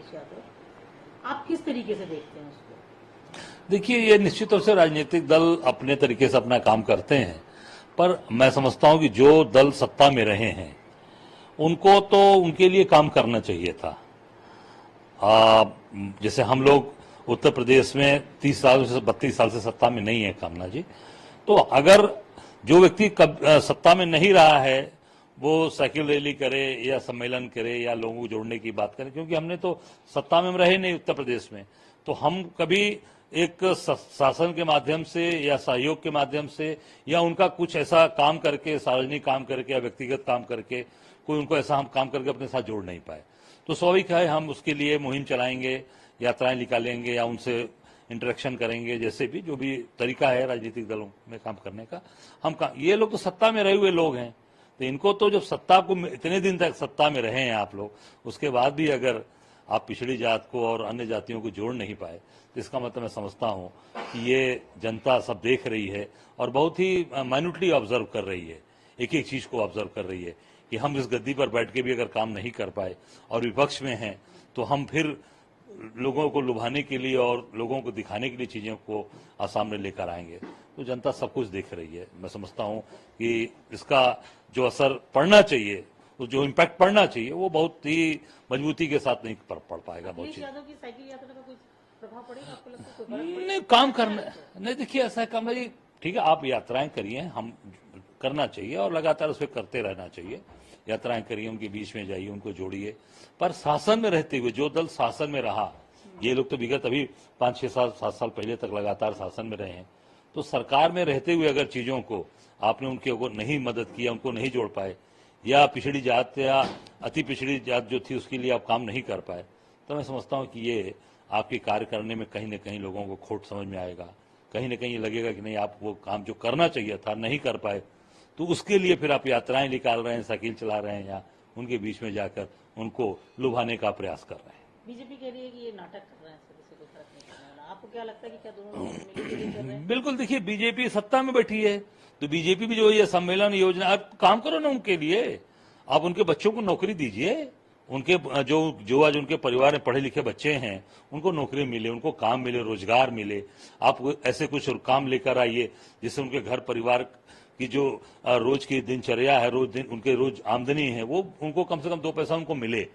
अखिलेश यादव, आप किस तरीके से देखते हैं उसको? देखिए, ये निश्चित तौर से राजनीतिक दल अपने तरीके से अपना काम करते हैं, पर मैं समझता हूं कि जो दल सत्ता में रहे हैं उनको तो उनके लिए काम करना चाहिए था। जैसे हम लोग उत्तर प्रदेश में 30 साल से 32 साल से सत्ता में नहीं है कामना जी, तो अगर जो व्यक्ति सत्ता में नहीं रहा है वो साइकिल रैली करे या सम्मेलन करे या लोगों को जोड़ने की बात करे, क्योंकि हमने तो सत्ता में रहे नहीं उत्तर प्रदेश में, तो हम कभी एक शासन के माध्यम से या सहयोग के माध्यम से या उनका कुछ ऐसा काम करके, सार्वजनिक काम करके या व्यक्तिगत काम करके, कोई उनको ऐसा हम काम करके अपने साथ जोड़ नहीं पाए। तो स्वाभाविक है हम उसके लिए मुहिम चलाएंगे, यात्राएं निकालेंगे या उनसे इंटरेक्शन करेंगे, जैसे भी जो भी तरीका है राजनीतिक दलों में काम करने का। ये लोग तो सत्ता में रहे हुए लोग हैं, तो इनको तो जब सत्ता को इतने दिन तक सत्ता में रहे हैं आप लोग, उसके बाद भी अगर आप पिछड़ी जात को और अन्य जातियों को जोड़ नहीं पाए, तो इसका मतलब मैं समझता हूं कि ये जनता सब देख रही है और बहुत ही माइन्यूटली ऑब्जर्व कर रही है, एक एक चीज को ऑब्जर्व कर रही है कि हम इस गद्दी पर बैठ के भी अगर काम नहीं कर पाए और विपक्ष में हैं, तो हम फिर लोगों को लुभाने के लिए और लोगों को दिखाने के लिए चीजों को सामने लेकर आएंगे। तो जनता सब कुछ देख रही है। मैं समझता हूं कि इसका जो असर पड़ना चाहिए, जो इम्पैक्ट पड़ना चाहिए, वो बहुत ही मजबूती के साथ नहीं पड़ पाएगा। बहुत अखिलेश यादव की साइकिल यात्रा का कुछ प्रभाव पड़ेगा आपको लगता है? कोई फर्क नहीं, काम करना नहीं। देखिए, ऐसा है काम है, ठीक है, आप यात्राएं करिए, हम करना चाहिए और लगातार उस पर करते रहना चाहिए। यात्राएं करिए, उनके बीच में जाइए, उनको जोड़िए, पर शासन में रहते हुए जो दल शासन में रहा, ये लोग तो विगत अभी 5-6 साल 7 साल पहले तक लगातार शासन में रहे हैं, तो सरकार में रहते हुए अगर चीजों को आपने उनके को नहीं मदद किया, उनको नहीं जोड़ पाए, या पिछड़ी जात या अति पिछड़ी जात जो थी उसके लिए आप काम नहीं कर पाए, तो मैं समझता हूं कि ये आपके कार्य करने में कहीं न कहीं लोगों को खोट समझ में आएगा। कहीं न कहीं ये लगेगा कि नहीं, आप वो काम जो करना चाहिए था नहीं कर पाए, तो उसके लिए फिर आप यात्राएं निकाल रहे हैं, साइकिल चला रहे हैं या उनके बीच में जाकर उनको लुभाने का प्रयास कर रहे हैं। बीजेपी कह रही है कि ये नाटक कर रहे हैं, इससे कोई फर्क नहीं पड़ने वाला। आपको क्या लगता है कि क्या दोनों मिलकर कर रहे हैं? बिल्कुल, देखिए, बीजेपी सत्ता में बैठी है, तो बीजेपी भी जो ये सम्मेलन योजना, आप काम करो ना उनके लिए, आप उनके बच्चों को नौकरी दीजिए, उनके जो आज उनके परिवार में पढ़े लिखे बच्चे हैं उनको नौकरी मिले, उनको काम मिले, रोजगार मिले। आप ऐसे कुछ काम लेकर आइए जिससे उनके घर परिवार की जो रोज की दिनचर्या है, उनके रोज आमदनी है, वो उनको कम से कम 2 पैसा उनको मिले,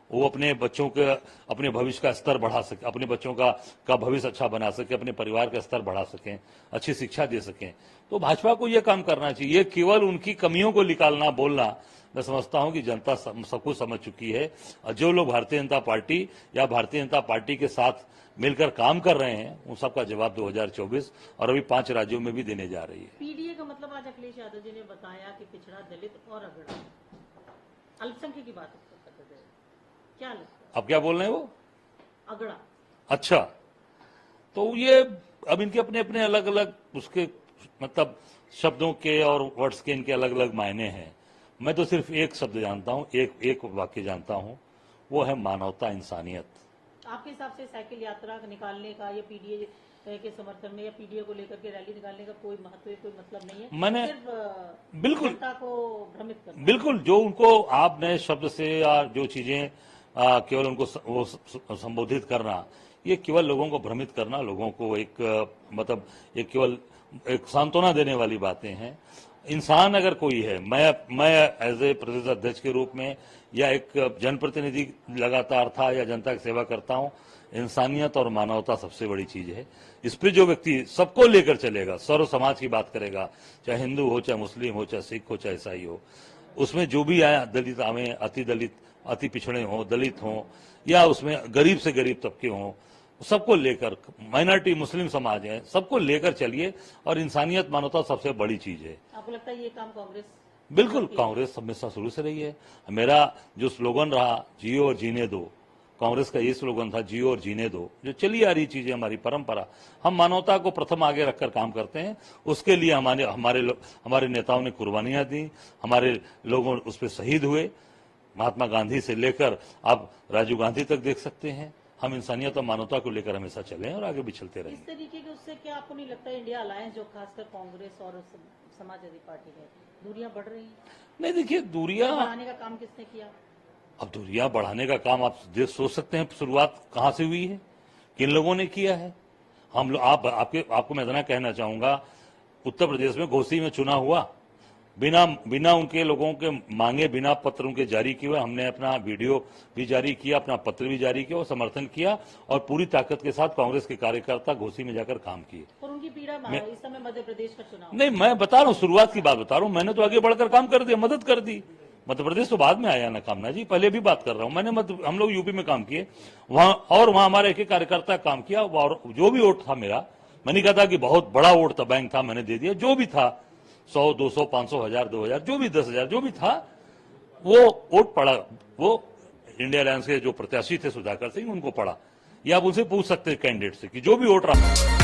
वो अपने बच्चों के अपने भविष्य का स्तर बढ़ा सके, अपने बच्चों का भविष्य अच्छा बना सके, अपने परिवार का स्तर बढ़ा सकें, अच्छी शिक्षा दे सकें। तो भाजपा को यह काम करना चाहिए। ये केवल उनकी कमियों को निकालना, बोलना, मैं समझता हूं कि जनता सब कुछ समझ चुकी है। जो लोग भारतीय जनता पार्टी या भारतीय जनता पार्टी के साथ मिलकर काम कर रहे हैं, उन सबका जवाब 2024 और अभी 5 राज्यों में भी देने जा रही है। पीडीए का मतलब आज अखिलेश यादव जी ने बताया कि पिछड़ा, दलित और अगड़ा, अल्पसंख्यक की बात करते थे, क्या लगता है? अब क्या बोल रहे हैं वो? अगड़ा। अच्छा, तो ये अब इनके अपने अपने अलग अलग उसके मतलब शब्दों के और वर्ड्स के इनके अलग अलग मायने हैं। मैं तो सिर्फ एक शब्द जानता हूं, एक वाक्य जानता हूं, वो है मानवता, इंसानियत। आपके हिसाब से साइकिल यात्रा निकालने का या पीडीए के समर्थन में या पीडीए को लेकर के रैली निकालने का कोई महत्व, कोई मतलब नहीं है? मैंने सिर्फ बिल्कुल जनता को भ्रमित करना। बिल्कुल, जो उनको आपने शब्द से या जो चीजें केवल उनको वो संबोधित करना, ये केवल लोगों को भ्रमित करना, लोगों को एक मतलब एक केवल एक सांत्वना देने वाली बातें हैं। इंसान अगर कोई है, मैं एज ए प्रदेश अध्यक्ष के रूप में या एक जनप्रतिनिधि लगातार था या जनता की सेवा करता हूं, इंसानियत और मानवता सबसे बड़ी चीज है। इस पे जो व्यक्ति सबको लेकर चलेगा, सर्व समाज की बात करेगा, चाहे हिंदू हो, चाहे मुस्लिम हो, चाहे सिख हो, चाहे ईसाई हो, उसमें जो भी आया, दलित आवे, अति दलित, अति पिछड़े हों, दलित हों, या उसमें गरीब से गरीब तबके हों, सबको लेकर, माइनॉरिटी मुस्लिम समाज है, सबको लेकर चलिए। और इंसानियत, मानवता सबसे बड़ी चीज है। आपको लगता है ये काम कांग्रेस? बिल्कुल, कांग्रेस हमेशा शुरू से रही है। मेरा जो स्लोगन रहा, जियो और जीने दो, कांग्रेस का ये स्लोगन था, जियो और जीने दो, जो चली आ रही चीजें, हमारी परंपरा। हम मानवता को प्रथम आगे रखकर काम करते हैं, उसके लिए हमारे नेताओं ने कुर्बानियां दी, हमारे लोगों उस पर शहीद हुए। महात्मा गांधी से लेकर आप राजीव गांधी तक देख सकते हैं। हम इंसानियत और मानवता को लेकर हमेशा चले और आगे भी चलते रहेंगे। इस तरीके के उससे क्या आपको नहीं लगता इंडिया अलायंस जो खासकर कांग्रेस और समाजवादी पार्टी है, दूरियां बढ़ रही हैं? नहीं, देखिए, दूरियां बढ़ाने का काम किसने किया? अब दूरियां बढ़ाने का काम आप सोच सकते हैं शुरुआत कहां से हुई है, किन लोगों ने किया है। हम लोग आपको मैं इतना कहना चाहूंगा, उत्तर प्रदेश में घोसी में चुनाव हुआ, बिना उनके लोगों के मांगे, बिना पत्र उनके जारी किए हुए हमने अपना वीडियो भी जारी किया, अपना पत्र भी जारी किया और समर्थन किया, और पूरी ताकत के साथ कांग्रेस के कार्यकर्ता घोसी में जाकर काम किए। और उनकी पीड़ा इस समय मध्य प्रदेश का चुनाव नहीं, मैं बता रहा हूँ, शुरुआत की बात बता रहा हूँ। मैंने तो आगे बढ़कर काम कर दिया, मदद कर दी। मध्य प्रदेश तो बाद में आया ना कामना जी, पहले भी बात कर रहा हूं। हम लोग यूपी में काम किए, वहां हमारे एक कार्यकर्ता काम किया, और जो भी वोट था मेरा, मैंने कहा था कि बहुत बड़ा वोट था, बैंक था, मैंने दे दिया। जो भी था 100, 200, 500, 1000, 2000, जो भी 10,000, जो भी था, वो वोट पड़ा, वो इंडिया अलायंस के जो प्रत्याशी थे सुधाकर सिंह, उनको पड़ा। या आप उनसे पूछ सकते हैं कैंडिडेट से कि जो भी वोट रहा।